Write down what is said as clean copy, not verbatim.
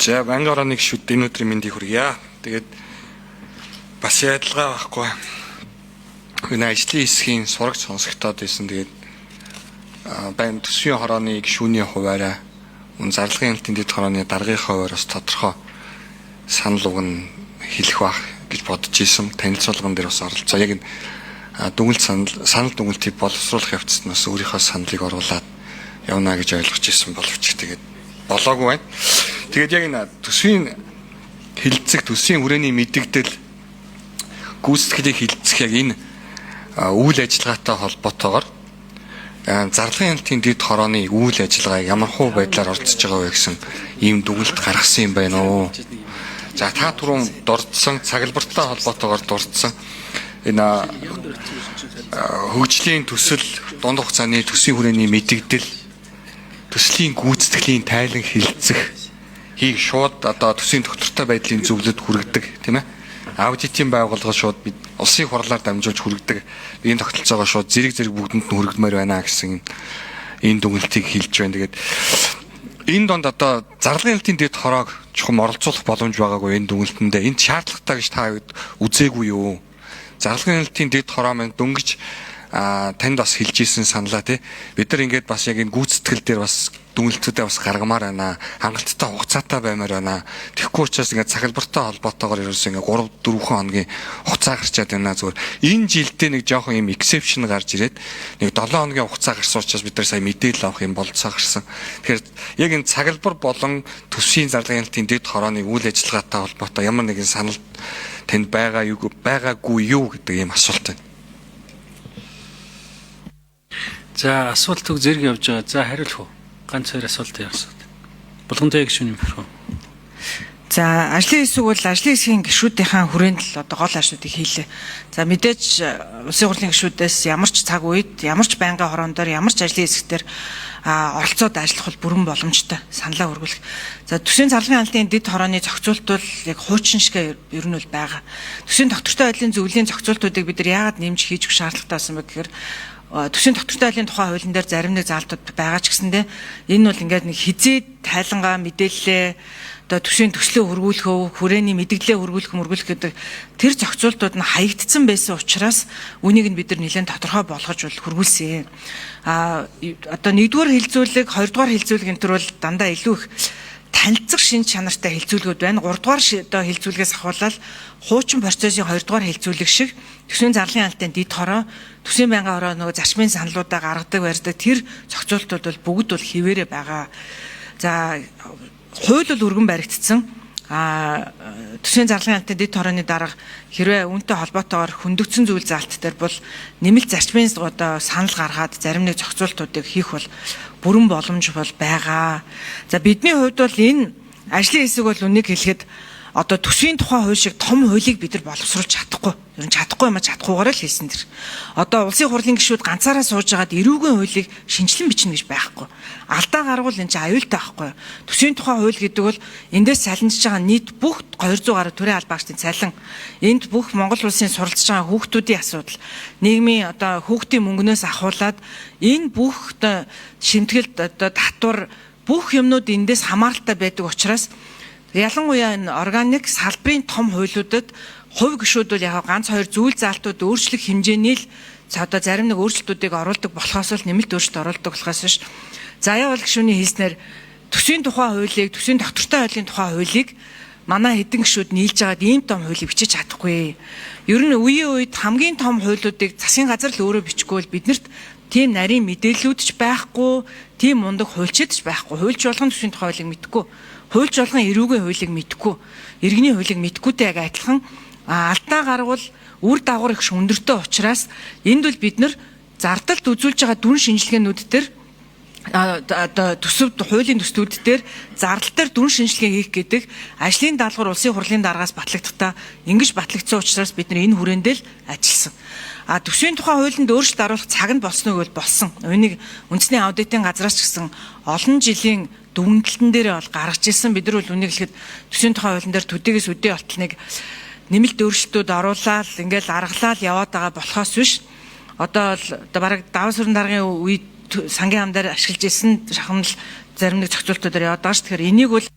За банк орооны гишүүд энэ өдрийн мэндийг хүргье. Тэгээд бас ядлага байхгүй. Энэ ажлын хэсгийн сурагч сонсогдоод байсан. Тэгээд банк төсвийн хорооны гишүүний хуваараа зарлахын хэлтийн дэд хорооны даргын хуваараас тодорхой санал уг нь хэлэх бах гэж бодож исэн. Танилцуулган дээр бас оролцоо. Яг энэ дүгнэлт санал дүгнэлтийг боловсруулах явцад бас өөрийнхөө саналыг оруулаад явна гэж ойлгож исэн боловч тэгээд болоогүй байна. Тэгээд яг энэ төсвийн хилцэх, төсвийн хүрээний мэдэгдэл гүйцэтгэлийг хилцэх яг энэ үйл ажиллагаатай холбоотойгоор зарлахын хэлтийн дэд хорооны үйл ажиллагаа ямар хуу байдлаар орцож байгаа вэ гэсэн ийм дүгнэлт гаргасан юм байна уу. За та түрүүн дурдсан цаглбартай холбоотойгоор дурдсан энэ хөгжлийн төсөл, дунд хугацааны төсвийн хүрээний мэдэгдэл, төслийн гүйцэтгэлийн тайлан хилцэх хийг шууд одоо төсвийн доктортой байдлын зөвлөд хүргэдэг тийм ээ. Аудитын байгууллага шууд бид улсын хурлаар дамжуулж хүргэдэг. Энэ тогтолцоогоо шууд зэрэг бүгдэнд нь хүргэмээр байна гэсэн энэ дүгнэлтийг хэлж байна. Тэгээд энэ донд одоо зарлахын хэлтийн дэд хороог чухам оролцуулах боломж байгаагүй энэ дүгнэлтэндээ. Энд шаардлагатай гэж та үзээгүй юу? Зарлахын хэлтийн дэд хороо маань дөнгөж танд бас хэлж ийсэн саналаа тий. Бид нар ингээд бас яг энэ гүйцэтгэл дээр бас дүгнэлтүүдээ бас гаргамаар байна. Хангалттай хугацаатай баймаар байна. Тэгэхгүй учраас ингээд цаглбартай холбоотойгоор ерөөсөө ингээд 3-4 хоногийн хугацаа гарчаад байна зүгээр. Энэ жилдээ нэг жоохон юм exception гарч ирээд нэг 7 хоногийн хугацаа гарсан учраас бид нар сая мэдээлэл авах юм болцоо гарсан. Тэгэхээр яг энэ цаглбар болон төсвийн зарлахын хэлтийн дэд хорооны үйл ажиллагаатай холбоотой ямар нэгэн санал танд байгаагүй юу гэдэг ийм асуулт байна. За асуулт үг зэрэг явж байгаа. За хариулах уу? Ганц хоёр асуулт явуулсан. Булгантай гишүүний мөрхөө. За ажлын хэсэг бол ажлын хэсгийн гишүүдийнхээ хүрээнд л одоо гол ажлуудыг хийлээ. За мэдээж улсын хурлын гишүүдээс ямар ч цаг үед, ямар ч байнгын хорон дээр, ямар ч ажлын хэсгээр оролцоод ажиллах бол бүрэн боломжтой саналаа өргүүлэх. За төсвийн зарлахын албаны дэд хорооны зохицуулт бол яг хуучин шиг ер нь бол байгаа. Төсвийн доктортой байдлын зөвлөлийн зохицуултуудыг бид нар яагаад нэмж хийж өгөх шаардлагатай байсан бэ гэхээр төсвийн доктортой байдлын тухай хуулийн дээр зарим нэг заалтууд байгаа ч гэсэндээ энэ бол ингээд нэг хизээд тайлангаа мэдээлэлээ одоо төсвийн төслөө хөргүүлэх, хүрээний мэдээлэлээ хөргүүлэх гэдэг тэр зохицуултууд нь хаягдсан байсан учраас үнийг нь бид нар нэлээд тодорхой болгож бол хөргүүлсэн. Одоо нэгдүгээр хилцүүлэг, хоёрдугаар хилцүүлэг энэ төр бол дандаа илүү их танилцах шин чанартай хилцүүлгүүд байна. 3 дугаар одоо хилцүүлгээс ахуулаад хуучин процессын 2 дугаар хилцүүлэг шиг төсвийн зарлахын албаны дэд хороо, төсвийн байнгын хороо нөгөө зарчмын саналуудаа гаргадаг барьдаг тэр зохицуултууд бол бүгд бол хിവэрэ байгаа. За хууль бол өргөн баригдсан. Төсвийн зарлахын албаны дэд хорооны дарга хэрвээ үүнтэй холбоотойгоор хөндөгдсөн зүйл заалт дээр бол нэмэлт зарчмын одоо санал гаргаад зарим нэг зохицуултуудыг хийх бол бүрэн боломж бол байгаа. За бидний хувьд бол энэ ажлын хэсэг бол үнийг хэлэхэд одоо төсвийн тухай хууль шиг том хуулийг бид нар боловсруулж чадахгүй. Ер нь чадахгүй юм а чадахгүйгээр л хэлсэн дэр. Одоо улсын хурлын гишүүд ганцаараа сууж агаад эрүүгийн хуулийг шинжилэн бичнэ гэж байхгүй. Алдаа гаргуул энэ чинь аюултай байхгүй. Төсвийн тухай хууль гэдэг бол эндээс цалинжиж байгаа нийт бүх 200 гаруй төрийн албаагчдын цалин, энд бүх Монгол улсын суралцж байгаа хүүхдүүдийн асуудал, нийгмийн одоо хүүхдийн мөнгнөөс ахуулаад энэ бүх шимтгэлд одоо татвар бүх юмнууд эндээс хамааралтай байдаг учраас ялангуяа энэ органик салбарын том хуулиудад хувь гишүүд бол яг ганц хоёр зүйл заалтууд өөрчлөх хэмжээний л одоо зарим нэг өөрчлөлтүүдийг оруулдаг болохоос л нэмэлт өөрчлөлт оруулдаг болохоос биш. Заяа бол гишүүний хэлснээр төсвийн тухай хуулийг, төсвийн доктортой байдлын тухай хуулийг манай хэдэн гишүүд нийлж байгаад ийм том хуулийг бичиж чадахгүй. Ер нь үеийн үед хамгийн том хуулиудыг засгийн газар л өөрөө бичихгүй бол биднэрт тийм нарийн мэдээллүүд ч байхгүй, тийм мундаг хуульчид ч байхгүй. Хуульч болгон төсвийн тухай хуулийг мэдхгүй. Хуульч болгон эрүүгийн хуулийг мэдхгүй, иргэний хуулийг мэдхгүйтэй яг адилхан алдаа гаргавал үр дагавар их өндөртэй учраас энд бол бид нар зардалд үзүүлж байгаа дүн шинжилгээнүүд дээр одоо төсөвд хуулийн төслүүд дээр зардал дээр дүн шинжилгээ хийх гэдэг ажлын даалгавар улсын хурлын дараагаас батлагдахтаа ингэж батлагдсан учраас бид нар энэ хүрээндээ л ажилласан. Төсвийн тухай хуулинд өөрчлөлт оруулах цаг нь болсноо бол болсон. Үүнийг үндэсний аудитын газраас ч гэсэн олон жилийн дүгнэлтэн дээр бол гаргаж ирсэн. Бид нар бол үнийг хэлэхэд төсвийн тухай хуулийн дээр төдийгөөс үдээ болтныг нэмэлт өөрчлөлтүүд оруулаад ингээл аргалаад яваад байгаа болохоос биш. Одоо бараг даваа сүрэн даргын үед сангийн хамдаар ашиглаж ирсэн шахамл зарим нэг зохицуултуудаар яваад байгаа ш. Тэгэхээр энийг бол